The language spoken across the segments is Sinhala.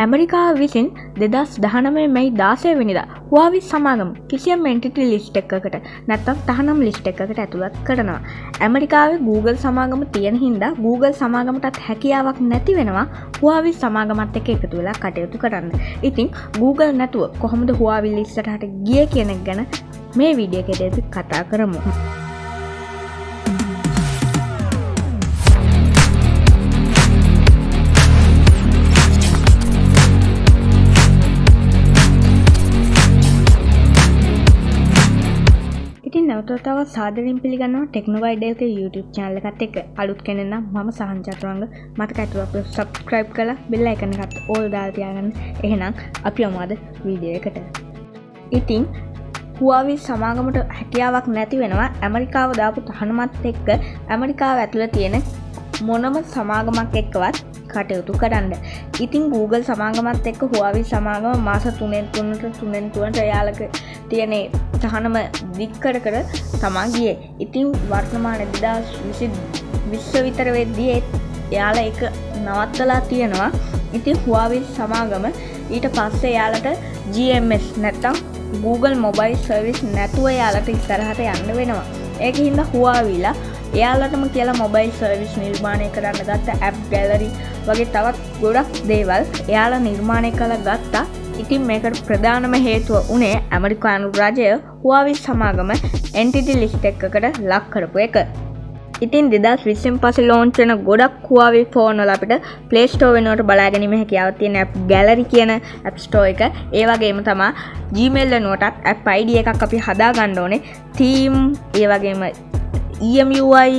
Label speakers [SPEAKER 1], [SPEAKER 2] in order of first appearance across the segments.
[SPEAKER 1] ඇමරිකාව විසින් 2019 මැයි 16 වෙනිදා Huawei සමාගම කිසියම් එන්ටිටි ලිස්ට් එකකට නැත්නම් තහනම් ලිස්ට් එකකට ඇතුළත් කරනවා. ඇමරිකාවේ Google සමාගම තියෙන හින්දා Google සමාගමටත් හැකියාවක් නැති වෙනවා Huawei සමාගමත් එක්ක එකතු වෙලා කටයුතු කරන්න. ඉතින් Google නැතුව කොහොමද Huawei ලිස්ට් එකට ගියේ කියන එක ගැන මේ වීඩියෝ එකේදී අපි කතා කරමු. තව සාදරයෙන් පිළිගන්නවා Techno Guide Lk YouTube channel එකත් එක්ක. අලුත් කෙනෙක් නම් මම සහන් චතුරංග මතක ඇතුව අපිට subscribe කරලා bell icon එකත් all දාලා තියාගන්න. එහෙනම් අපි යමු අද වීඩියෝ එකට. ඉතින් Huawei සමාගමට හැකියාවක් නැති වෙනවා ඇමරිකාව දාපු තහනමත් එක්ක ඇමරිකාව ඇතුළේ තියෙන මොනම සමාගමක් එක්කවත් කටයුතු කරන්න. ඉතින් Google සමාගමත් එක්ක Huawei සමාගම මාස 3න් 3ට යාලක තියෙන තහනම දික් කර තමා ගියේ. ඉතින් වර්තමාන 2020 විතර වෙද්දී එයාලා ඒක නවත්තලා තියෙනවා. ඉතින් Huawei සමාගම ඊට පස්සේ එයාලට GMS නැත්තම් Google Mobile Service නැතුව එයාලට ඉස්සරහට යන්න වෙනවා. ඒකින් හින්දා Huaweiලා එයාලටම කියලා mobile service නිර්මාණය කරන්න ගත්ත app gallery වගේ තවත් ගොඩක් දේවල් එයාලා නිර්මාණය කරලා ගත්තා. ඉතින් මේකට ප්‍රධානම හේතුව උනේ ඇමරිකානු රජය Huawei සමාගම entity list එකකට ලක් කරපු එක. ඉතින් 2020 පස්සේ launch වෙන ගොඩක් Huawei phone වල අපිට Play Store වෙනුවට බලා ගැනීම හැකියාවක් තියෙන app gallery කියන app store එක. ඒ වගේම තමයි Gmail වෙනුවටත් app ID එකක් අපි හදා ගන්න ඕනේ. theme ඒ වගේම EMUI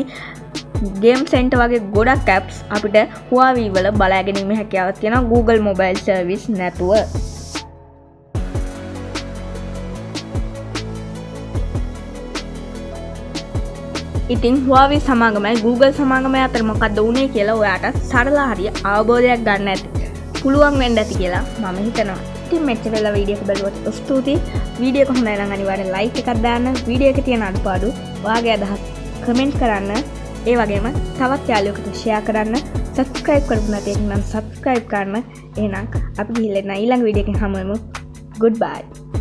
[SPEAKER 1] game center වගේ ගොඩක් apps අපිට Huawei වල බලා ගැනීම හැකියාවක් තියෙනවා Google Mobile Service නැතුව. ඉතින් Huawei සමාගමයි Google සමාගමයි අතර මොකක්ද වුනේ කියලා ඔයාට සරල හරිය අවබෝධයක් ගන්න ඇති. පුළුවන් වෙන්න ඇති කියලා මම හිතනවා. ඉතින් මෙච්චර වෙලා වීඩියෝ එක බලුවත් ස්තුතියි. වීඩියෝ එක හොඳයි නම් අනිවාර්යෙන් ලයික් එකක් දාන්න. වීඩියෝ එකේ තියෙන අඩුපාඩු ඔයාගේ අදහස් කමෙන්ට් කරන්න. ඒ වගේම තවත් යාළුවෙකුට ෂෙයා කරන්න. subscribe කරපු නැති නම් subscribe කරන්න. එහෙනම් අපි ගිහිල්ලා ඊළඟ වීඩියෝ එකෙන් හමු වෙමු. goodbye.